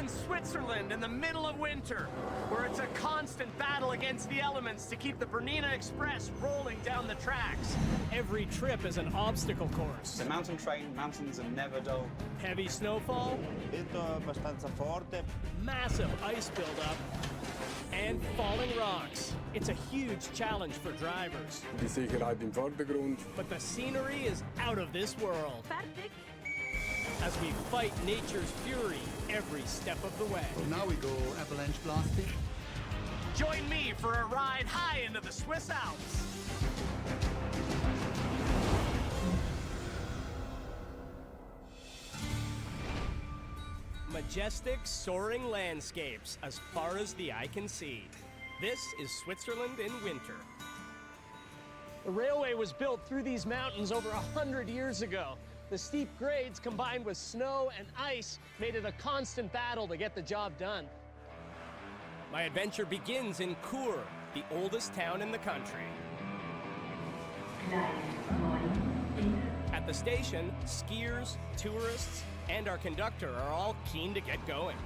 in Switzerland in the middle of winter, where it's a constant battle against the elements to keep the Bernina Express rolling down the tracks. Every trip is an obstacle course. The mountain train, mountains are never dull. Heavy snowfall, Vento abbastanza forte. massive ice buildup, and falling rocks. It's a huge challenge for drivers. Die Sicherheit im Vordergrund. But the scenery is out of this world. Fertig. As we fight nature's fury every step of the way. Now we go avalanche blasting. Join me for a ride high into the Swiss Alps. Majestic, soaring landscapes as far as the eye can see. This is Switzerland in winter. The railway was built through these mountains over 100 years ago. The steep grades combined with snow and ice made it a constant battle to get the job done. My adventure begins in Chur, the oldest town in the country. At the station, skiers, tourists, and our conductor are all keen to get going.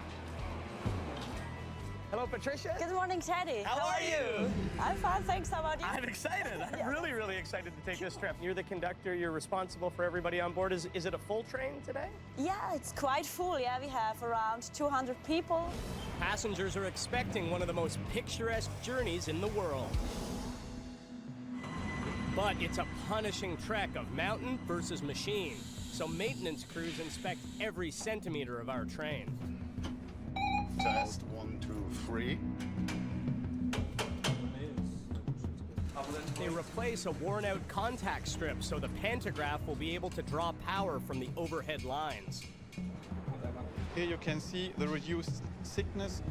Hello, Patricia. Good morning, Teddy. How are you? I'm fine, thanks. How about you? I'm excited. I'm really excited to take this trip. You're the conductor. You're responsible for everybody on board. Is it a full train today? Yeah, it's quite full. Yeah, we have around 200 people. Passengers are expecting one of the most picturesque journeys in the world. But it's a punishing trek of mountain versus machine, so maintenance crews inspect every centimeter of our train. Test 1, 2, 3. They replace a worn-out contact strip so the pantograph will be able to draw power from the overhead lines. Here you can see the reduced thickness.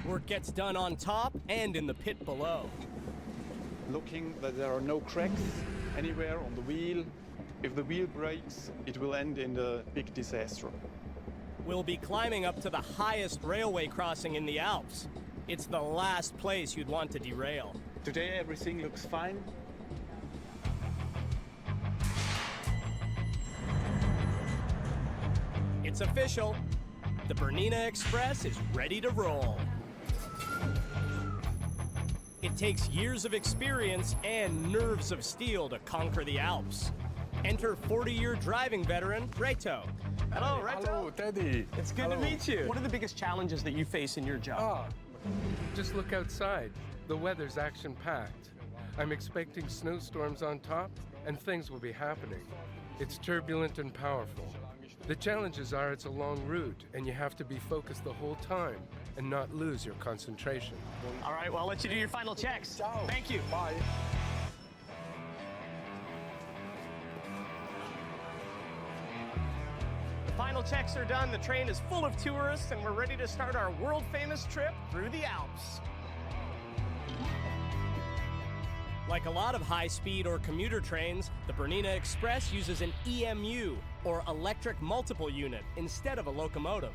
Work gets done on top and in the pit below. Looking that there are no cracks anywhere on the wheel. If the wheel breaks, it will end in a big disaster. We'll be climbing up to the highest railway crossing in the Alps. It's the last place you'd want to derail. Today everything looks fine. It's official. The Bernina Express is ready to roll. It takes years of experience and nerves of steel to conquer the Alps. Enter 40-year driving veteran, Reto. Hello, Reto. Hello, Teddy. It's good to meet you. What are the biggest challenges that you face in your job? Just look outside. The weather's action-packed. I'm expecting snowstorms on top, and things will be happening. It's turbulent and powerful. The challenges are it's a long route, and you have to be focused the whole time and not lose your concentration. All right, well, I'll let you do your final checks. Ciao. Thank you. Bye. The final checks are done. The train is full of tourists, and we're ready to start our world-famous trip through the Alps. Like a lot of high-speed or commuter trains, the Bernina Express uses an EMU, or electric multiple unit, instead of a locomotive.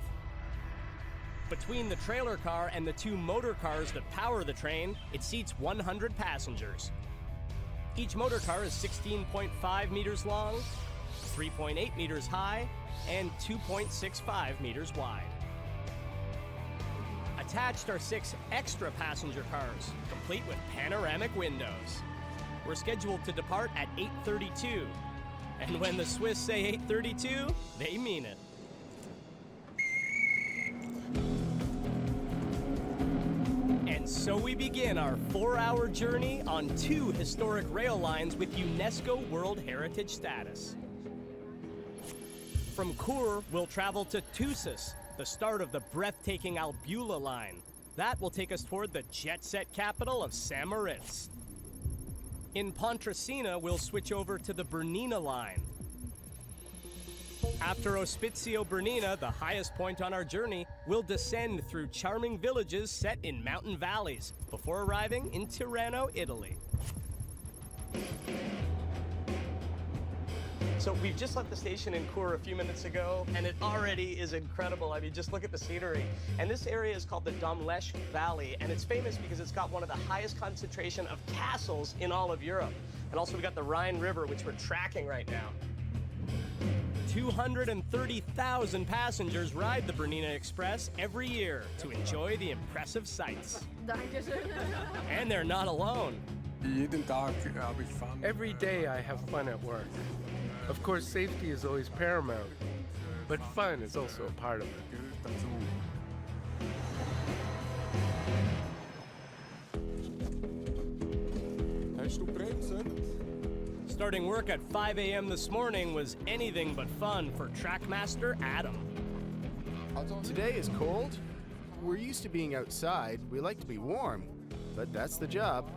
Between the trailer car and the two motor cars that power the train, it seats 100 passengers. Each motor car is 16.5 meters long, 3.8 meters high, and 2.65 meters wide. Attached are 6 extra passenger cars, complete with panoramic windows. We're scheduled to depart at 8:32. And when the Swiss say 8:32, they mean it. And so we begin our 4-hour journey on 2 historic rail lines with UNESCO World Heritage status. From Chur, we'll travel to Thusis, the start of the breathtaking Albula line. That will take us toward the jet-set capital of St. Moritz. In Pontresina, we'll switch over to the Bernina line. After Ospizio Bernina, the highest point on our journey, we'll descend through charming villages set in mountain valleys before arriving in Tirano, Italy. So we've just left the station in Chur a few minutes ago, and it already is incredible. I mean, just look at the scenery. And this area is called the Domleschg Valley, and it's famous because it's got one of the highest concentration of castles in all of Europe. And also we've got the Rhine River, which we're tracking right now. 230,000 passengers ride the Bernina Express every year to enjoy the impressive sights. And they're not alone. Every day I have fun at work. Of course, safety is always paramount, but fun is also a part of it. Starting work at 5 a.m. this morning was anything but fun for Trackmaster Adam. Today is cold. We're used to being outside. We like to be warm, but that's the job.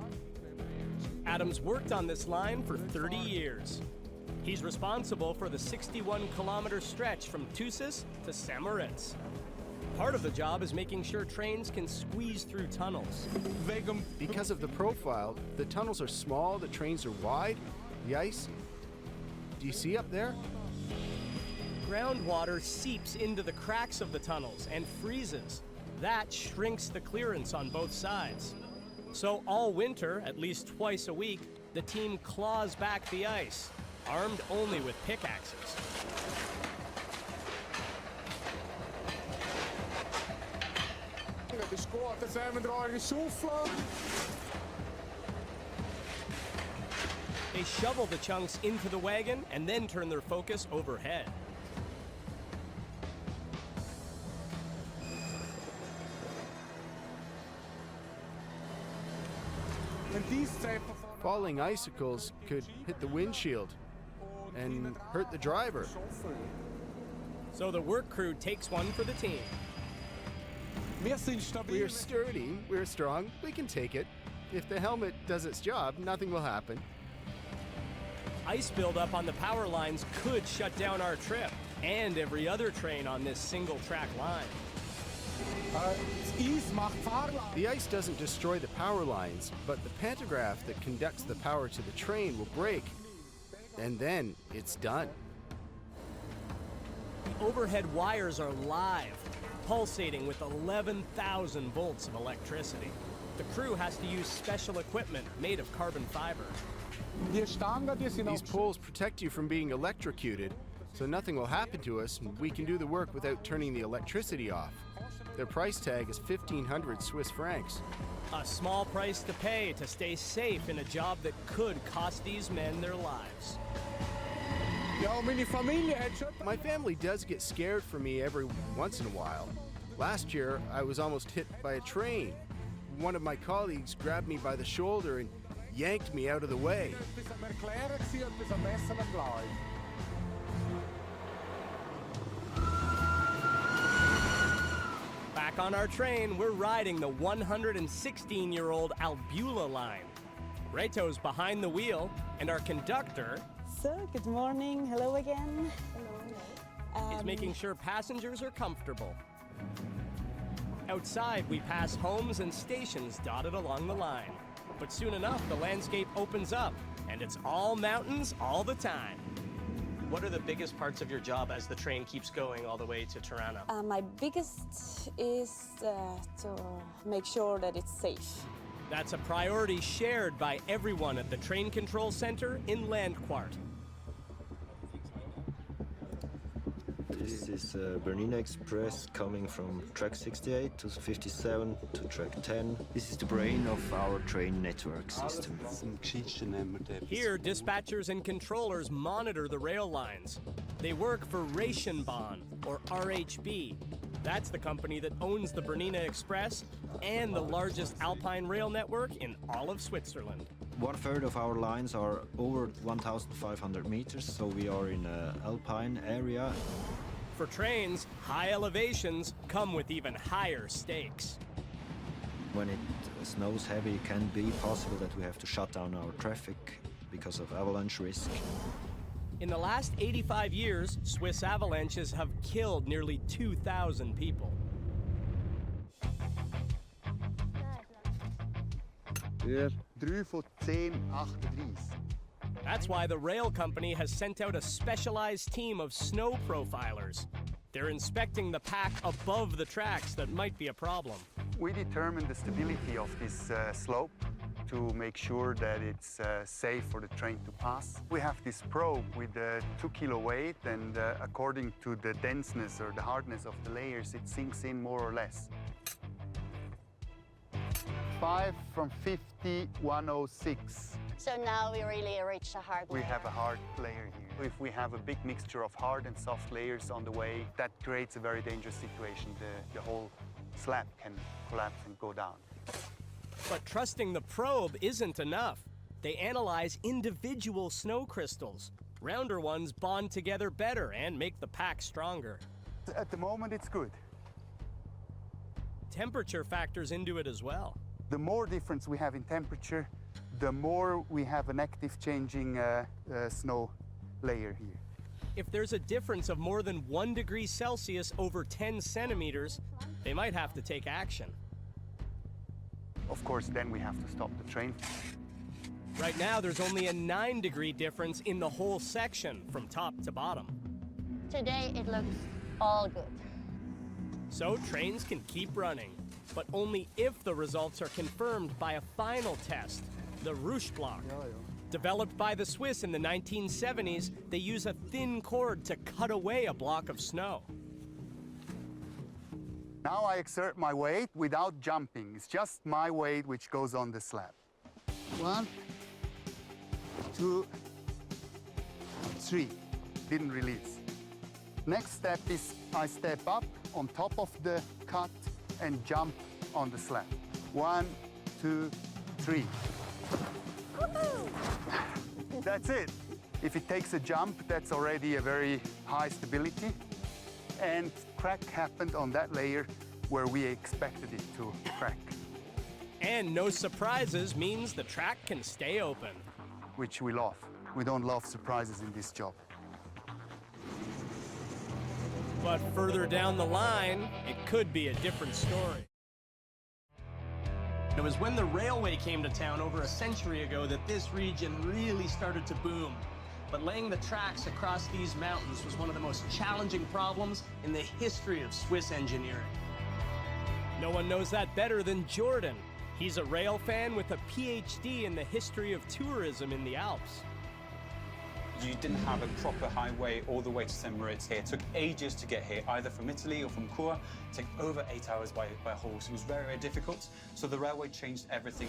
Adam's worked on this line for 30 years. He's responsible for the 61-kilometer stretch from Thusis to Samoritz. Part of the job is making sure trains can squeeze through tunnels. Because of the profile, the tunnels are small, the trains are wide, the ice. Do you see up there? Groundwater seeps into the cracks of the tunnels and freezes. That shrinks the clearance on both sides. So all winter, at least twice a week, the team claws back the ice, armed only with pickaxes. They shovel the chunks into the wagon and then turn their focus overhead. Falling icicles could hit the windshield and hurt the driver. So the work crew takes one for the team. We are sturdy, we're strong, we can take it. If the helmet does its job, nothing will happen. Ice buildup on the power lines could shut down our trip and every other train on this single-track line. The ice doesn't destroy the power lines, but the pantograph that conducts the power to the train will break. And then it's done. The overhead wires are live, pulsating with 11,000 volts of electricity. The crew has to use special equipment made of carbon fiber. These poles protect you from being electrocuted, so nothing will happen to us and we can do the work without turning the electricity off. Their price tag is 1,500 Swiss francs. A small price to pay to stay safe in a job that could cost these men their lives. My family does get scared for me every once in a while. Last year, I was almost hit by a train. One of my colleagues grabbed me by the shoulder and yanked me out of the way. Back on our train, we're riding the 116-year-old Albula line. Reto's behind the wheel, and our conductor So, good morning. Hello again. is making sure passengers are comfortable. Outside, we pass homes and stations dotted along the line. But soon enough, the landscape opens up, and it's all mountains all the time. What are the biggest parts of your job as the train keeps going all the way to Tirano? My biggest is to make sure that it's safe. That's a priority shared by everyone at the Train Control Center in Landquart. This is Bernina Express coming from track 68 to 57 to track 10. This is the brain of our train network system. Here, dispatchers and controllers monitor the rail lines. They work for Rationbahn, or RHB. That's the company that owns the Bernina Express and the largest alpine rail network in all of Switzerland. 1/3 of our lines are over 1,500 meters, so we are in an alpine area. For trains, high elevations come with even higher stakes. When it snows heavy, it can be possible that we have to shut down our traffic because of avalanche risk. In the last 85 years, Swiss avalanches have killed nearly 2,000 people. Hier, 3 von 10, 38. That's why the rail company has sent out a specialized team of snow profilers. They're inspecting the pack above the tracks that might be a problem. We determine the stability of this slope to make sure that it's safe for the train to pass. We have this probe with a 2-kilo weight, and according to the denseness or the hardness of the layers, it sinks in more or less. 5 from 50, 106. So now we really reach the hard We layer. have a hard layer here. If we have a big mixture of hard and soft layers on the way, that creates a very dangerous situation. The whole slab can collapse and go down. But trusting the probe isn't enough. They analyze individual snow crystals. Rounder ones bond together better and make the pack stronger. At the moment, it's good. Temperature factors into it as well. The more difference we have in temperature, the more we have an active changing snow layer here. If there's a difference of more than 1 degree Celsius over 10 centimeters, they might have to take action. Of course, then we have to stop the train. Right now, there's only a 9-degree difference in the whole section from top to bottom. Today it looks all good. So trains can keep running, but only if the results are confirmed by a final test, the Rockfall. Developed by the Swiss in the 1970s, they use a thin cord to cut away a block of snow. Now I exert my weight without jumping. It's just my weight which goes on the slab. 1, 2, 3. Didn't release. Next step is I step up on top of the cut and jump on the slab. 1, 2, 3. That's it. If it takes a jump, that's already a very high stability. And crack happened on that layer where we expected it to crack. And no surprises means the track can stay open. Which we love. We don't love surprises in this job. But further down the line, it could be a different story. It was when the railway came to town over a century ago that this region really started to boom. But laying the tracks across these mountains was one of the most challenging problems in the history of Swiss engineering. No one knows that better than Jordan. He's a rail fan with a PhD in the history of tourism in the Alps. You didn't have a proper highway all the way to St. Moritz here. It took ages to get here, either from Italy or from Chur. It took over 8 hours by horse. It was very, very difficult. So the railway changed everything.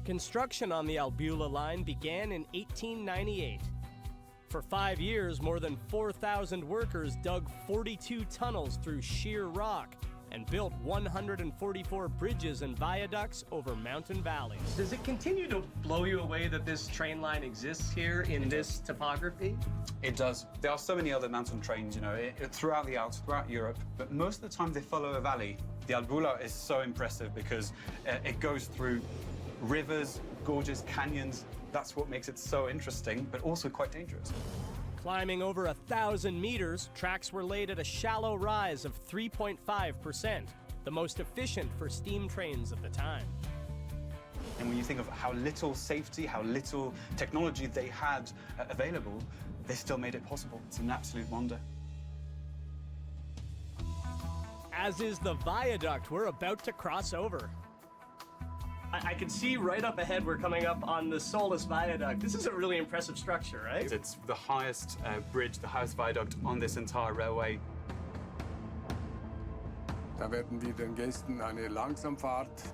Construction on the Albula line began in 1898. For 5 years, more than 4,000 workers dug 42 tunnels through sheer rock and built 144 bridges and viaducts over mountain valleys. Does it continue to blow you away that this train line exists here in this topography? It does. There are so many other mountain trains, you know, throughout the Alps, throughout Europe, but most of the time they follow a valley. The Albula is so impressive because it goes through rivers, gorges, canyons. That's what makes it so interesting, but also quite dangerous. Climbing over 1,000 meters, tracks were laid at a shallow rise of 3.5%, the most efficient for steam trains of the time. And when you think of how little safety, how little technology they had available, they still made it possible. It's an absolute wonder. As is the viaduct we're about to cross over. I can see right up ahead we're coming up on the Solus Viaduct. This is a really impressive structure, right? It's the highest bridge, the highest viaduct on this entire railway. Da werden die den Gästen eine Langsamfahrt.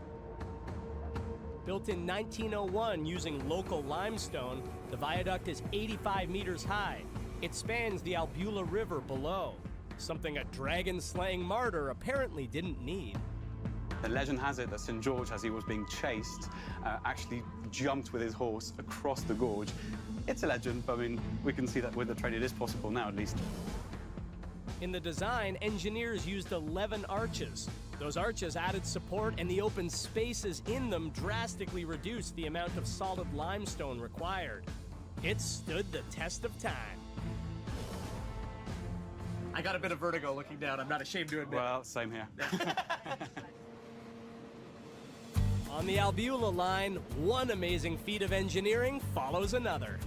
Built in 1901 using local limestone, the viaduct is 85 meters high. It spans the Albula River below, something a dragon-slaying martyr apparently didn't need. The legend has it that St. George, as he was being chased, actually jumped with his horse across the gorge. It's a legend, but I mean, we can see that with the train it is possible now, at least. In the design, engineers used 11 arches. Those arches added support, and the open spaces in them drastically reduced the amount of solid limestone required. It stood the test of time. I got a bit of vertigo looking down, I'm not ashamed to admit. Well, same here. On the Albula line, one amazing feat of engineering follows another.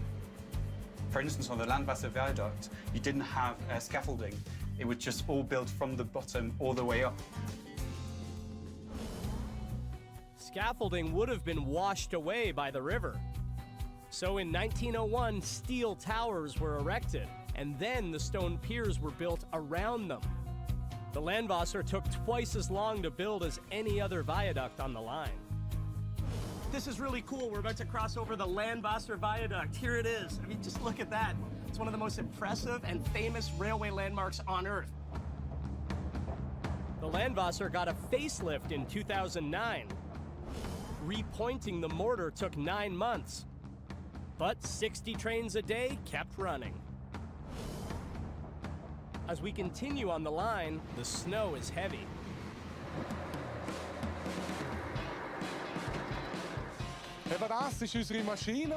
For instance, on the Landwasser viaduct, you didn't have scaffolding. It was just all built from the bottom all the way up. scaffolding would have been washed away by the river. So in 1901, steel towers were erected, and then the stone piers were built around them. The Landwasser took twice as long to build as any other viaduct on the line. This is really cool. We're about to cross over the Landwasser viaduct. Here it is. I mean, just look at that. It's one of the most impressive and famous railway landmarks on Earth. The Landwasser got a facelift in 2009. Repointing the mortar took 9 months, but 60 trains a day kept running. As we continue on the line, the snow is heavy.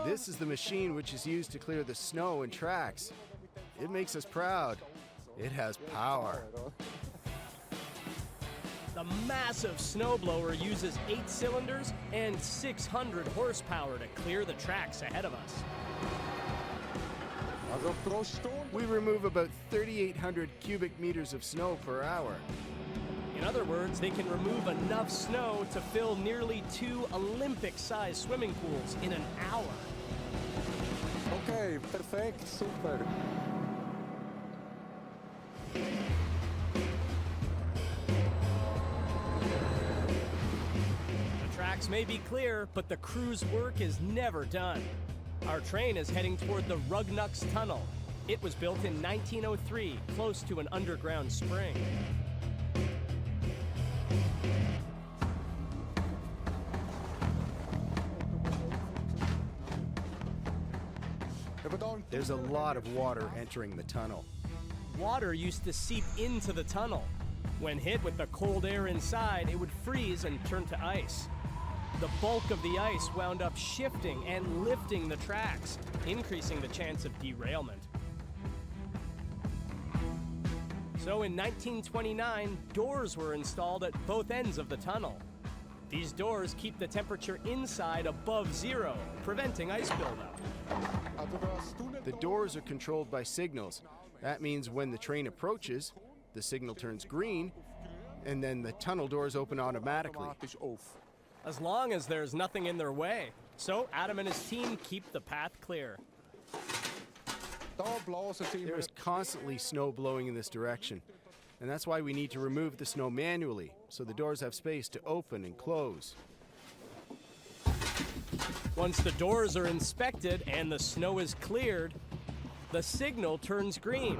This is the machine which is used to clear the snow and tracks. It makes us proud. It has power. The massive snowblower uses 8 cylinders and 600 horsepower to clear the tracks ahead of us. We remove about 3,800 cubic meters of snow per hour. In other words, they can remove enough snow to fill nearly 2 Olympic-sized swimming pools in an hour. Okay, perfect, super. The tracks may be clear, but the crew's work is never done. Our train is heading toward the Rugnux Tunnel. It was built in 1903, close to an underground spring. There's a lot of water entering the tunnel. Water used to seep into the tunnel. When hit with the cold air inside, it would freeze and turn to ice. The bulk of the ice wound up shifting and lifting the tracks, increasing the chance of derailment. So in 1929, doors were installed at both ends of the tunnel. These doors keep the temperature inside above zero, preventing ice buildup. The doors are controlled by signals. That means when the train approaches, the signal turns green, and then the tunnel doors open automatically. As long as there's nothing in their way. So Adam and his team keep the path clear. There is constantly snow blowing in this direction, and that's why we need to remove the snow manually, so the doors have space to open and close. Once the doors are inspected and the snow is cleared, the signal turns green.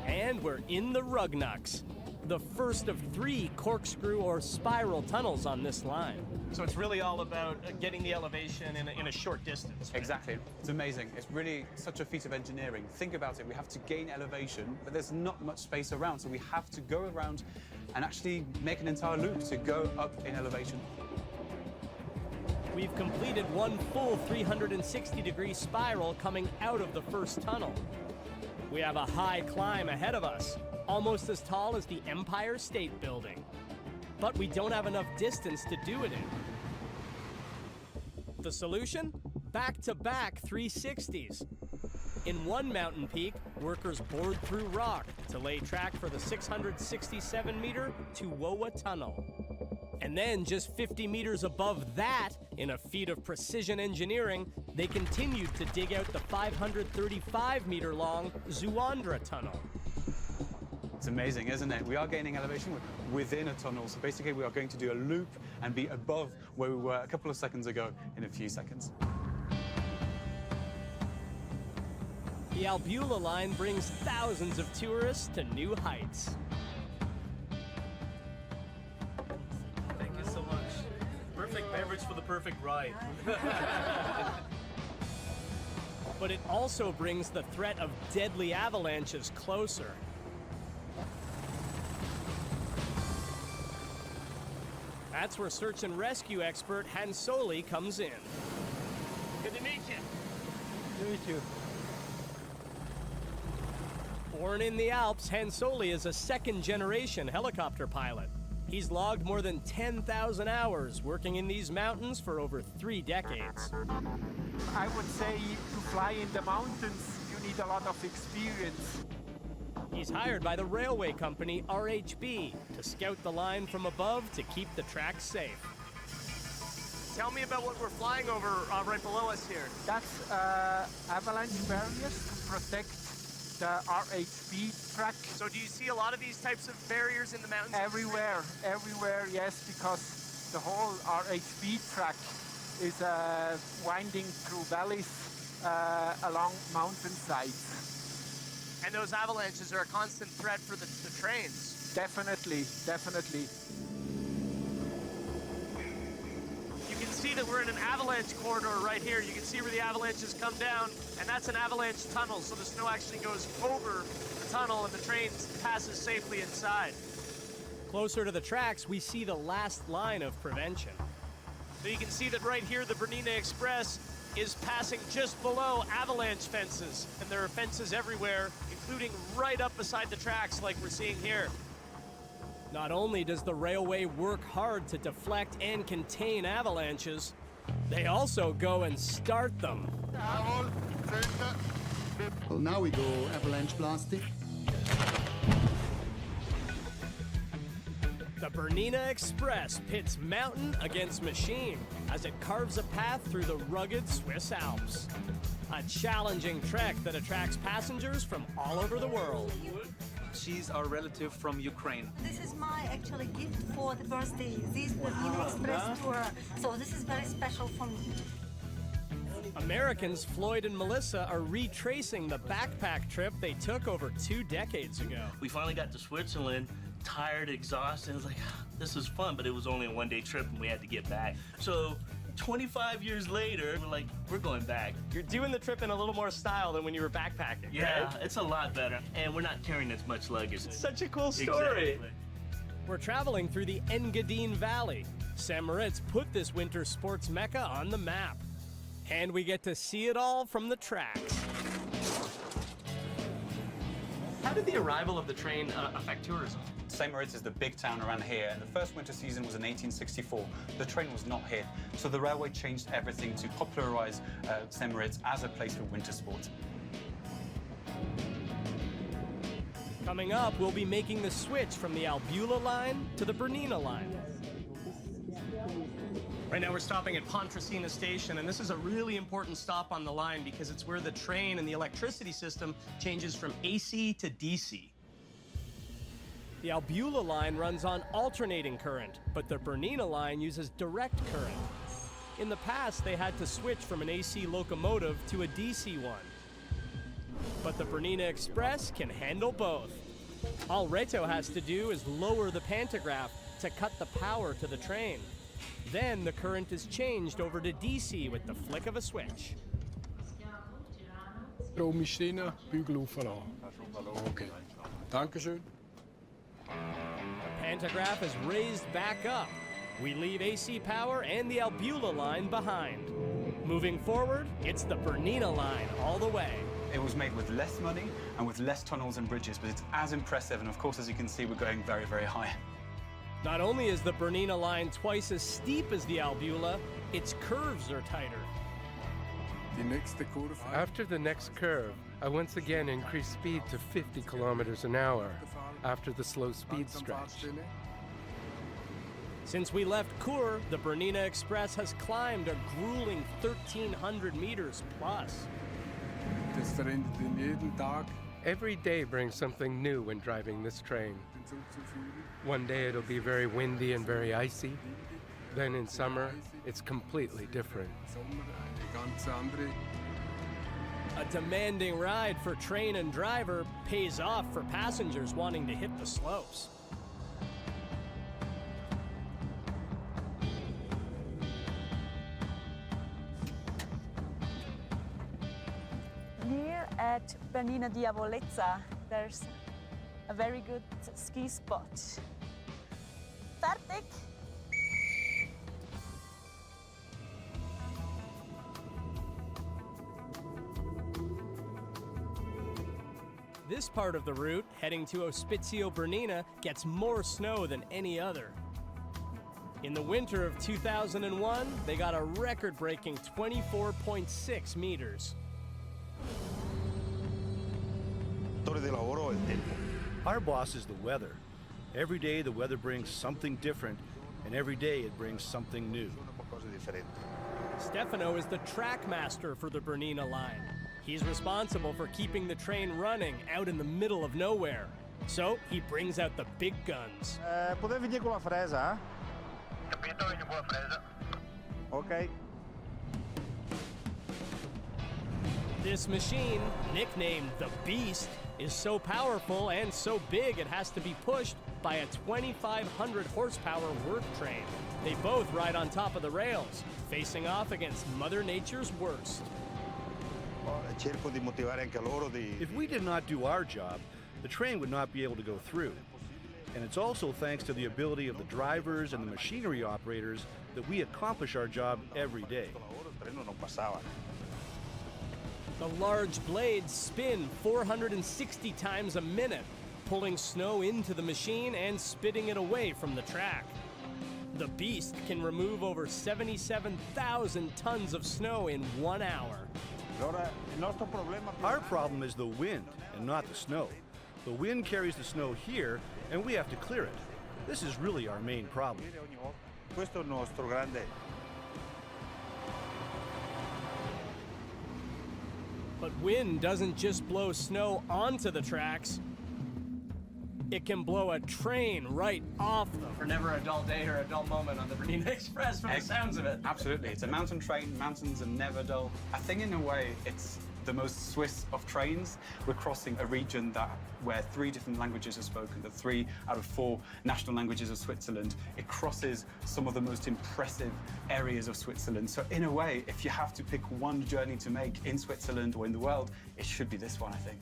And we're in the Rugnux, the first of 3 corkscrew or spiral tunnels on this line. So it's really all about getting the elevation in a short distance. Right? Exactly. It's amazing. It's really such a feat of engineering. Think about it. We have to gain elevation, but there's not much space around, so we have to go around and actually make an entire loop to go up in elevation. We've completed one full 360-degree spiral coming out of the first tunnel. We have a high climb ahead of us, almost as tall as the Empire State Building. But we don't have enough distance to do it in. The solution? Back-to-back 360s. In one mountain peak, workers bored through rock to lay track for the 667-meter Tuwoa Tunnel. And then just 50 meters above that, in a feat of precision engineering, they continued to dig out the 535-meter-long Zuandra Tunnel. It's amazing, isn't it? We are gaining elevation within a tunnel, so basically we are going to do a loop and be above where we were a couple of seconds ago in a few seconds. The Albula line brings thousands of tourists to new heights. Thank you so much. Perfect beverage for the perfect ride. But it also brings the threat of deadly avalanches closer. That's where search and rescue expert Hansoli comes in. Good to meet you. Good to meet you. Born in the Alps, Hansoli is a second-generation helicopter pilot. He's logged more than 10,000 hours working in these mountains for over 3 decades. I would say to fly in the mountains, you need a lot of experience. He's hired by the railway company RHB to scout the line from above to keep the tracks safe. Tell me about what we're flying over right below us here. That's avalanche barriers to protect the RHB track. So do you see a lot of these types of barriers in the mountains? Everywhere, yes, because the whole RHB track is winding through valleys along mountainsides. And those avalanches are a constant threat for the trains. Definitely. You can see that we're in an avalanche corridor right here. You can see where the avalanches come down, and that's an avalanche tunnel, so the snow actually goes over the tunnel and the train passes safely inside. Closer to the tracks, we see the last line of prevention. So you can see that right here, the Bernina Express is passing just below avalanche fences, and there are fences everywhere, including right up beside the tracks like we're seeing here. Not only does the railway work hard to deflect and contain avalanches, they also go and start them. Well, now we go avalanche blasting. The Bernina Express pits mountain against machine as it carves a path through the rugged Swiss Alps. A challenging trek that attracts passengers from all over the world. She's our relative from Ukraine. This is my actually gift for the birthday, this Bernina Express tour. So this is very special for me. Americans Floyd and Melissa are retracing the backpack trip they took over 2 decades ago. We finally got to Switzerland, tired, exhausted. It was like, this is fun, but it was only a one-day trip and we had to get back. So 25 years later, we're like, we're going back. You're doing the trip in a little more style than when you were backpacking, Yeah, right? it's a lot better. And we're not carrying as much luggage. It's such a cool story. Exactly. We're traveling through the Engadine Valley. Sam Moritz put this winter sports mecca on the map. And we get to see it all from the tracks. How did the arrival of the train affect tourism? St. Moritz is the big town around here, and the first winter season was in 1864. The train was not here, so the railway changed everything to popularize St. Moritz as a place for winter sport. Coming up, we'll be making the switch from the Albula line to the Bernina line. Right now we're stopping at Pontresina Station, and this is a really important stop on the line because it's where the train and the electricity system changes from AC to DC. The Albula line runs on alternating current, but the Bernina line uses direct current. In the past, they had to switch from an AC locomotive to a DC one. But the Bernina Express can handle both. All Reto has to do is lower the pantograph to cut the power to the train. Then the current is changed over to DC with the flick of a switch. Strom ist drin, Bügel auflassen. Okay. Dankeschön. The pantograph is raised back up. We leave AC power and the Albula line behind. Moving forward, it's the Bernina line all the way. It was made with less money and with less tunnels and bridges, but it's as impressive, and of course, as you can see, we're going very, very high. Not only is the Bernina line twice as steep as the Albula, its curves are tighter. After the next curve, I once again increased speed to 50 kilometers an hour after the slow speed stretch. Since we left Chur, the Bernina Express has climbed a grueling 1,300 meters plus. Every day brings something new when driving this train. One day it'll be very windy and very icy. Then in summer, it's completely different. A demanding ride for train and driver pays off for passengers wanting to hit the slopes. Here at Bernina Diavolezza, there's a very good ski spot. Fertig! This part of the route, heading to Ospizio Bernina, gets more snow than any other. In the winter of 2001, they got a record-breaking 24.6 meters. Our boss is the weather. Every day the weather brings something different, and every day it brings something new. Stefano is the track master for the Bernina line. He's responsible for keeping the train running out in the middle of nowhere. So he brings out the big guns. Potevi venire con la fresa? Capito, vengo con la fresa. Okay. This machine, nicknamed the Beast, is so powerful and so big it has to be pushed by a 2,500 horsepower work train. They both ride on top of the rails, facing off against Mother Nature's worst. If we did not do our job, the train would not be able to go through. And it's also thanks to the ability of the drivers and the machinery operators that we accomplish our job every day. The large blades spin 460 times a minute, pulling snow into the machine and spitting it away from the track. The Beast can remove over 77,000 tons of snow in 1 hour. Our problem is the wind and not the snow. The wind carries the snow here, and we have to clear it. This is really our main problem. But wind doesn't just blow snow onto the tracks. It can blow a train right off them. For never a dull day or a dull moment on the Bernina Express from the sounds of it. Absolutely. It's a mountain train. Mountains are never dull. I think in a way it's the most Swiss of trains. We're crossing a region where 3 different languages are spoken, the 3 out of 4 national languages of Switzerland. It crosses some of the most impressive areas of Switzerland. So in a way, if you have to pick one journey to make in Switzerland or in the world, it should be this one, I think.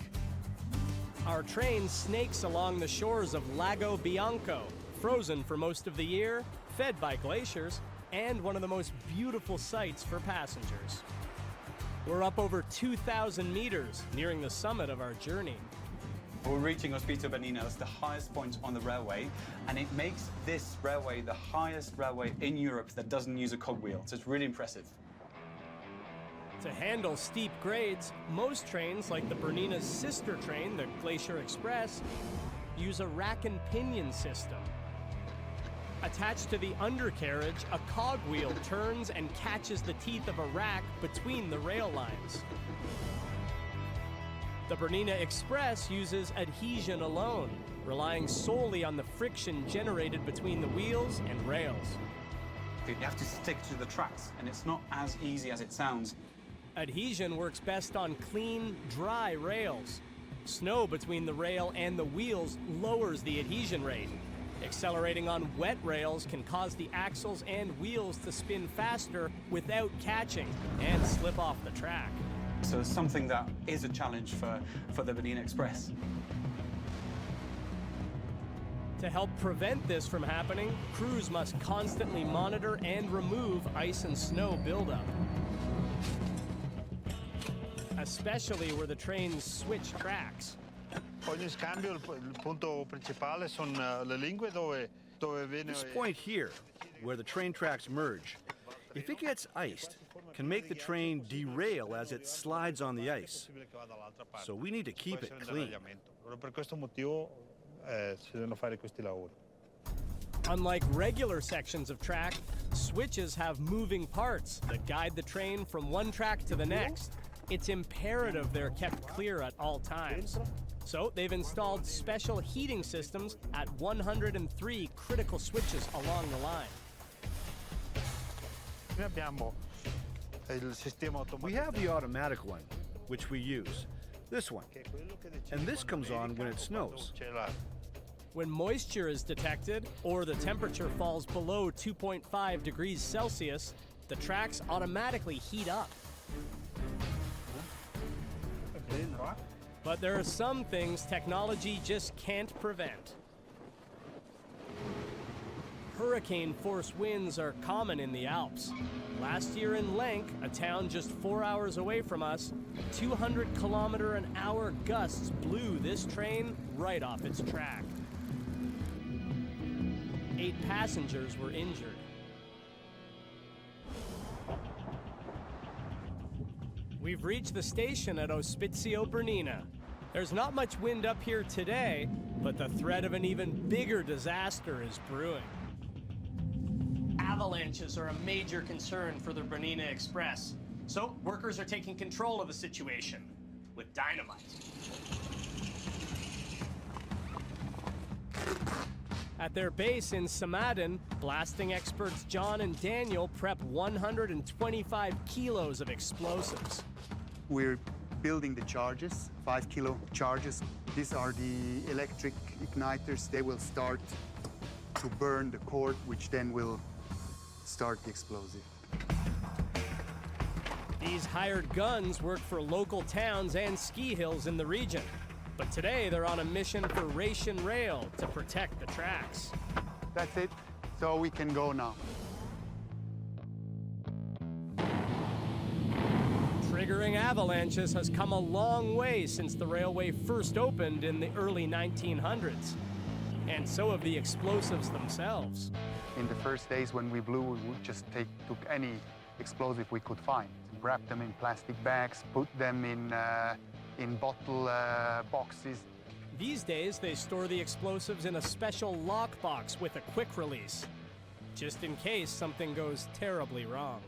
Our train snakes along the shores of Lago Bianco, frozen for most of the year, fed by glaciers, and one of the most beautiful sights for passengers. We're up over 2,000 meters, nearing the summit of our journey. We're reaching Ospito Bernina. It's the highest point on the railway, and it makes this railway the highest railway in Europe that doesn't use a cogwheel. So it's really impressive. To handle steep grades, most trains, like the Bernina's sister train, the Glacier Express, use a rack and pinion system. Attached to the undercarriage, a cogwheel turns and catches the teeth of a rack between the rail lines. The Bernina Express uses adhesion alone, relying solely on the friction generated between the wheels and rails. You have to stick to the tracks, and it's not as easy as it sounds. Adhesion works best on clean, dry rails. Snow between the rail and the wheels lowers the adhesion rate. Accelerating on wet rails can cause the axles and wheels to spin faster without catching and slip off the track. So it's something that is a challenge for the Bernina Express. To help prevent this from happening, crews must constantly monitor and remove ice and snow buildup. Especially where the trains switch tracks. This point here, where the train tracks merge, if it gets iced, can make the train derail as it slides on the ice. So we need to keep it clean. Unlike regular sections of track, switches have moving parts that guide the train from one track to the next. It's imperative they're kept clear at all times. So they've installed special heating systems at 103 critical switches along the line. We have the automatic one, which we use. This one. And this comes on when it snows. When moisture is detected or the temperature falls below 2.5 degrees Celsius, the tracks automatically heat up. But there are some things technology just can't prevent. Hurricane-force winds are common in the Alps. Last year in Lenk, a town just 4 hours away from us, 200-kilometer-an-hour gusts blew this train right off its track. 8 passengers were injured. We've reached the station at Ospizio Bernina. There's not much wind up here today, but the threat of an even bigger disaster is brewing. Avalanches are a major concern for the Bernina Express. So workers are taking control of the situation with dynamite. At their base in Samaden, blasting experts John and Daniel prep 125 kilos of explosives. We're building the charges, 5 kilo charges. These are the electric igniters. They will start to burn the cord, which then will start the explosive. These hired guns work for local towns and ski hills in the region. But today they're on a mission for Ration Rail to protect the tracks. That's it. So we can go now. Triggering avalanches has come a long way since the railway first opened in the early 1900s. And so have the explosives themselves. In the first days when we blew, we would just took any explosive we could find, wrap them in plastic bags, put them in bottle boxes. These days, they store the explosives in a special lockbox with a quick release, just in case something goes terribly wrong.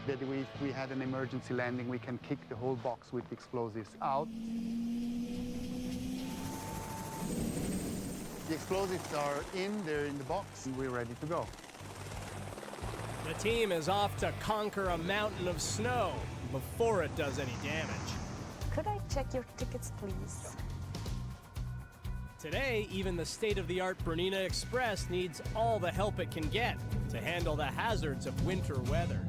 That if we had an emergency landing, we can kick the whole box with explosives out. The explosives are they're in the box, and we're ready to go. The team is off to conquer a mountain of snow before it does any damage. Could I check your tickets, please? Today, even the state-of-the-art Bernina Express needs all the help it can get to handle the hazards of winter weather.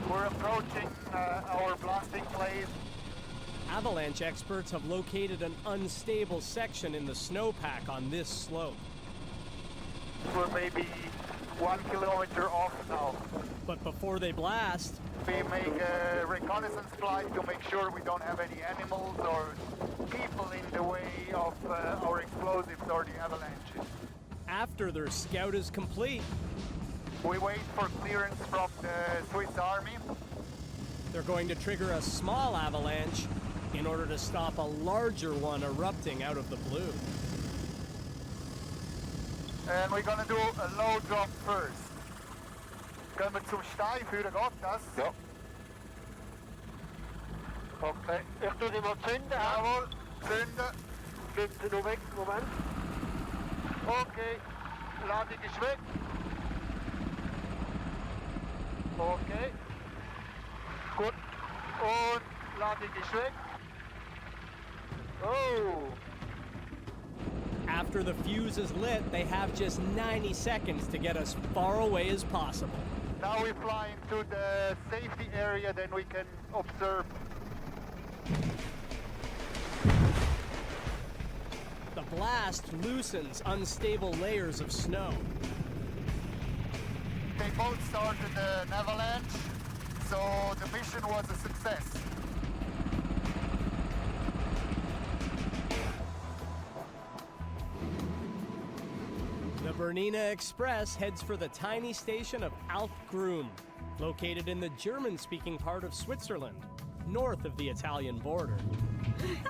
We're approaching our blasting place. Avalanche experts have located an unstable section in the snowpack on this slope. We're maybe 1 kilometer off now. But before they blast, we make a reconnaissance flight to make sure we don't have any animals or people in the way of our explosives or the avalanches. After their scout is complete, we wait for clearance from the Swiss Army. They're going to trigger a small avalanche in order to stop a larger one erupting out of the blue. And we're gonna do a low drop first. Gehen wir zum Stein führen, geht das? Ja. Okay. Ich tue die mal zünden. Jawohl, zünden. Gehen Sie nur weg, Moment. Okay, Ladung ist weg. Okay. Gut. Und Ladung ist weg. Oh! After the fuse is lit, they have just 90 seconds to get as far away as possible. Now we fly into the safety area, then we can observe. The blast loosens unstable layers of snow. They both started an avalanche, so the mission was a success. The Bernina Express heads for the tiny station of Alpgrum, located in the German-speaking part of Switzerland, north of the Italian border.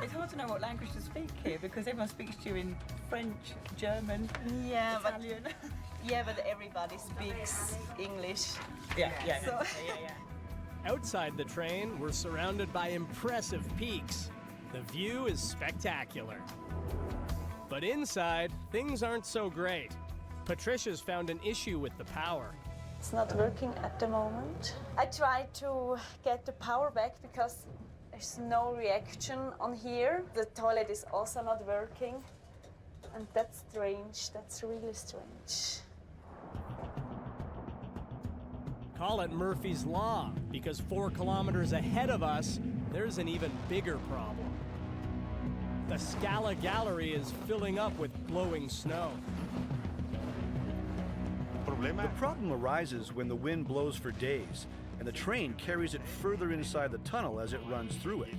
It's hard to know what language to speak here because everyone speaks to you in French, German, Italian. But everybody speaks English. Yeah. Outside the train, we're surrounded by impressive peaks. The view is spectacular. But inside, things aren't so great. Patricia's found an issue with the power. It's not working at the moment. I tried to get the power back because there's no reaction on here. The toilet is also not working. And that's strange. That's really strange. Call it Murphy's Law, because 4 kilometers ahead of us, there's an even bigger problem. The Scala Gallery is filling up with blowing snow. The problem arises when the wind blows for days, and the train carries it further inside the tunnel as it runs through it.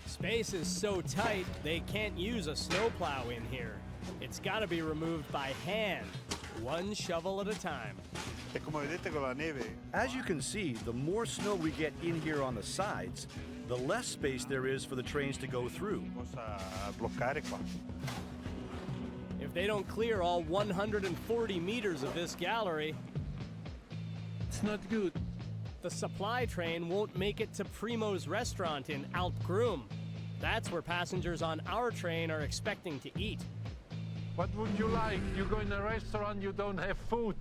Space is so tight, they can't use a snowplow in here. It's got to be removed by hand, one shovel at a time. E come vedete con la neve. As you can see, the more snow we get in here on the sides, the less space there is for the trains to go through. Possa bloccare qua. If they don't clear all 140 meters of this gallery, It's not good. the supply train won't make it to Primo's restaurant in Alpgrum. That's where passengers on our train are expecting to eat. What would you like? You go in a restaurant, you don't have food.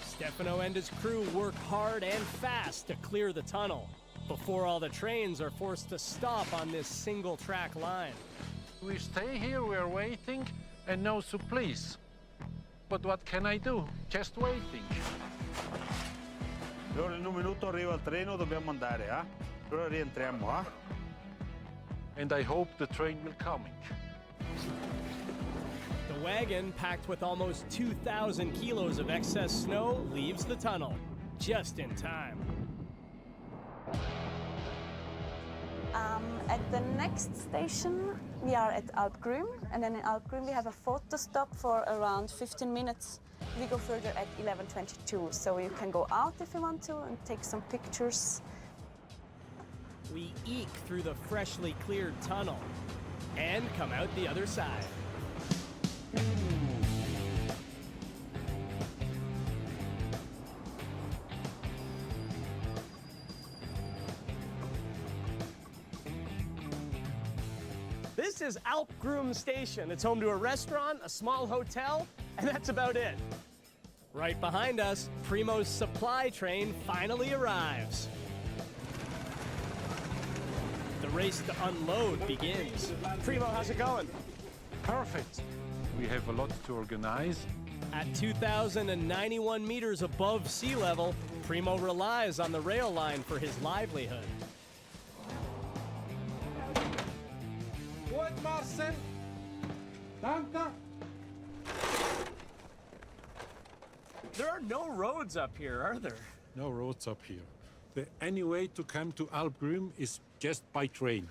Stefano and his crew work hard and fast to clear the tunnel before all the trains are forced to stop on this single track line. We stay here, we are waiting, and no supplies. But what can I do? Just waiting. Allora in un minuto arriva il treno, dobbiamo andare, eh? Allora rientriamo, eh? And I hope the train will coming. The wagon, packed with almost 2,000 kilos of excess snow, leaves the tunnel just in time. At the next station, we are at Alpgrum, and then in Alpgrum we have a photo stop for around 15 minutes. We go further at 11:22, so you can go out if you want to and take some pictures. We eke through the freshly cleared tunnel and come out the other side. This is Alpgrum Station. It's home to a restaurant, a small hotel, and that's about it. Right behind us, Primo's supply train finally arrives. The race to unload begins. Primo, how's it going? Perfect. We have a lot to organize. At 2,091 meters above sea level, Primo relies on the rail line for his livelihood. What, Marcel? Danke. There are no roads up here, are there? No roads up here. The only way to come to Alpgrum is just by train.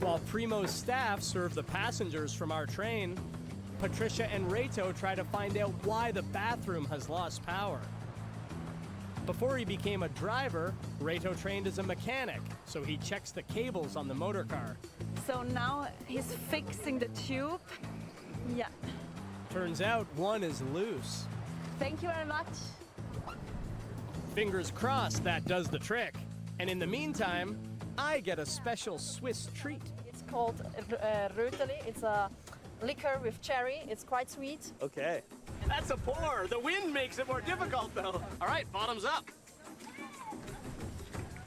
While Primo's staff serve the passengers from our train, Patricia and Reto try to find out why the bathroom has lost power. Before he became a driver, Reto trained as a mechanic, so he checks the cables on the motor car. So now he's fixing the tube. Yeah. Turns out one is loose. Thank you very much. Fingers crossed that does the trick. And in the meantime, I get a special Swiss treat. It's called Röteli. It's a liquor with cherry. It's quite sweet. Okay. That's a pour. The wind makes it more difficult, though. All right, bottoms up.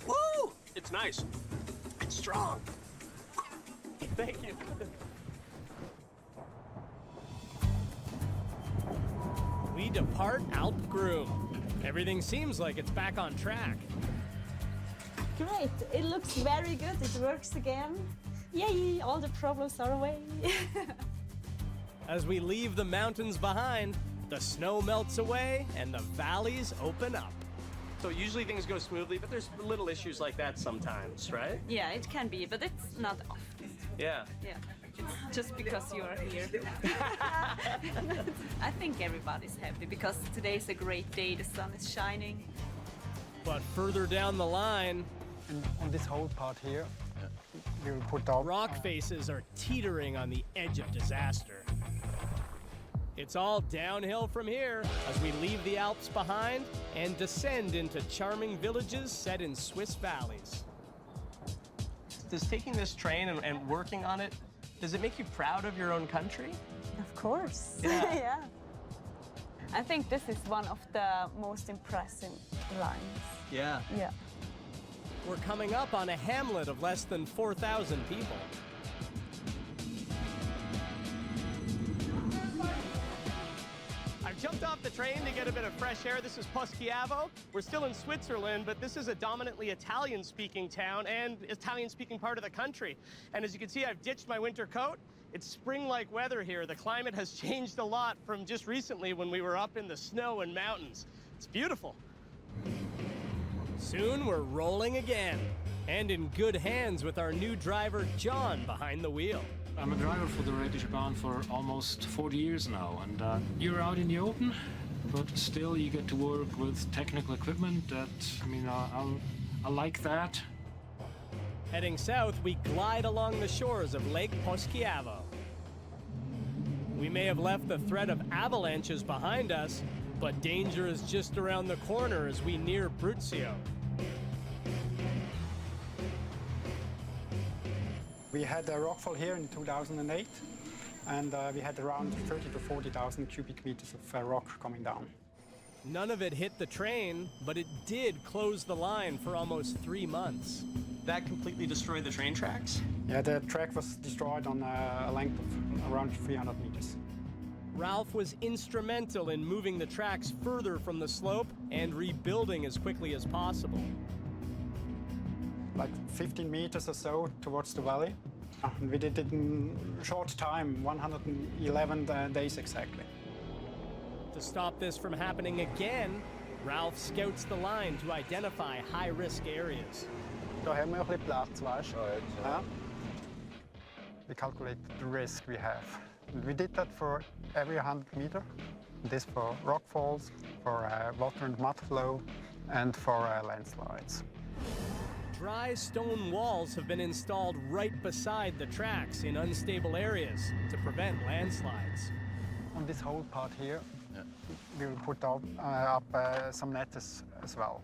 Woo! It's nice. It's strong. Thank you. We depart Alpgrum. Everything seems like it's back on track. Great. It looks very good. It works again. Yay! All the problems are away. As we leave the mountains behind, the snow melts away and the valleys open up. So usually things go smoothly, but there's little issues like that sometimes, right? Yeah, it can be, but it's not often. Yeah. Yeah. It's just because you are here. I think everybody's happy because today is a great day. The sun is shining. But further down the line, and on this whole part here, we will put out rock faces are teetering on the edge of disaster. It's all downhill from here as we leave the Alps behind and descend into charming villages set in Swiss valleys. Does taking this train and working on it, does it make you proud of your own country? Of course. Yeah. Yeah. I think this is one of the most impressive lines. Yeah. Yeah. We're coming up on a hamlet of less than 4,000 people. I've jumped off the train to get a bit of fresh air. This is Poschiavo. We're still in Switzerland, but this is a dominantly Italian-speaking town and Italian-speaking part of the country. And as you can see, I've ditched my winter coat. It's spring-like weather here. The climate has changed a lot from just recently when we were up in the snow and mountains. It's beautiful. Soon we're rolling again, and in good hands with our new driver, John, behind the wheel. I'm a driver for the Adhesion for almost 40 years now, and you're out in the open, but still you get to work with technical equipment that, I mean, I like that. Heading south, we glide along the shores of Lake Poschiavo. We may have left the threat of avalanches behind us, but danger is just around the corner as we near Brucio. We had a rockfall here in 2008, and we had around 30 to 40,000 cubic meters of rock coming down. None of it hit the train, but it did close the line for almost 3 months. That completely destroyed the train tracks? Yeah, the track was destroyed on a length of around 300 meters. Ralph was instrumental in moving the tracks further from the slope and rebuilding as quickly as possible. Like 15 meters or so towards the valley. And we did it in a short time, 111 days exactly. To stop this from happening again, Ralph scouts the line to identify high-risk areas. Da haben wir ein bisschen Platz, weißt du? Ja. We calculate the risk we have. We did that for every 100 meters. This for rockfalls, for water and mud flow, and for landslides. Dry stone walls have been installed right beside the tracks in unstable areas to prevent landslides. On this whole part here, we will put up some nets as well.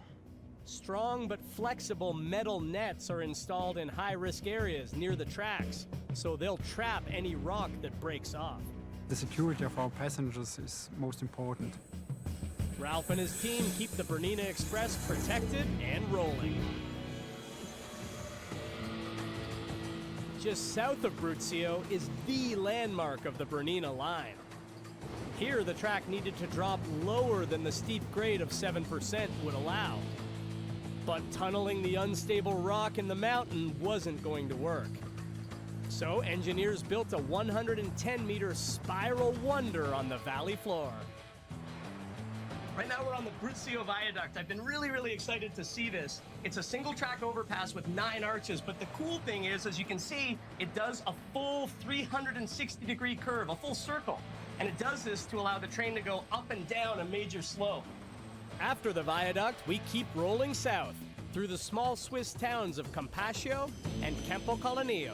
Strong but flexible metal nets are installed in high-risk areas near the tracks, so they'll trap any rock that breaks off. The security of our passengers is most important. Ralph and his team keep the Bernina Express protected and rolling. Just south of Brucio is the landmark of the Bernina line. Here, the track needed to drop lower than the steep grade of 7% would allow. But tunneling the unstable rock in the mountain wasn't going to work. So engineers built a 110-meter spiral wonder on the valley floor. Right now we're on the Brucio viaduct. I've been really excited to see this. It's a single track overpass with 9 arches, but the cool thing is, as you can see, it does a full 360-degree curve, a full circle. And it does this to allow the train to go up and down a major slope. After the viaduct, we keep rolling south through the small Swiss towns of Campascio and Campocolonio.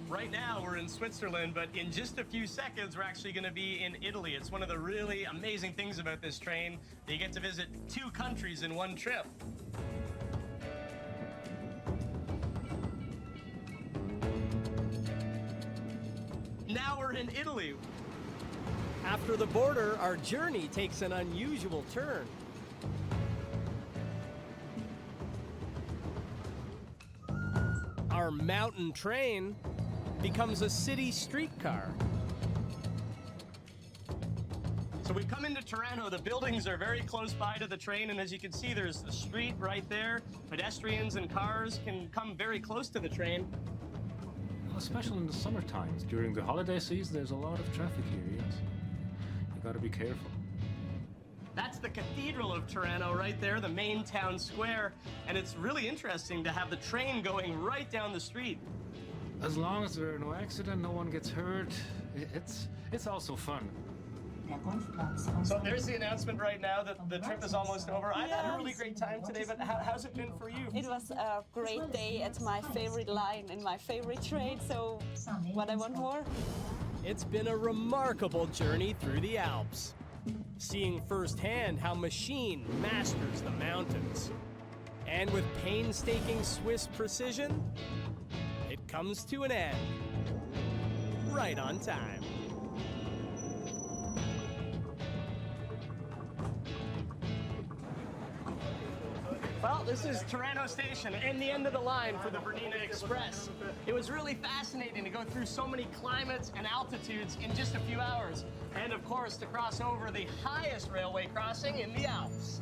Right now we're in Switzerland, but in just a few seconds we're actually going to be in Italy. It's one of the really amazing things about this train that you get to visit 2 countries in one trip. Now we're in Italy. After the border, our journey takes an unusual turn. Our mountain train becomes a city streetcar. So we've come into Tirano. The buildings are very close by to the train, and as you can see, there's the street right there. Pedestrians and cars can come very close to the train. Especially in the summer times. During the holiday season, there's a lot of traffic here, yes. You gotta be careful. That's the Cathedral of Tirano right there, the main town square. And it's really interesting to have the train going right down the street. As long as there are no accidents, no one gets hurt, it's also fun. So there's the announcement right now that the trip is almost over. I've had a really great time today, but how's it been for you? It was a great day at my favorite line and my favorite train, so what I want more? It's been a remarkable journey through the Alps, seeing firsthand how machine masters the mountains. And with painstaking Swiss precision, it comes to an end, right on time. Well, this is Tirano Station and the end of the line for the Bernina Express. It was really fascinating to go through so many climates and altitudes in just a few hours. And of course, to cross over the highest railway crossing in the Alps.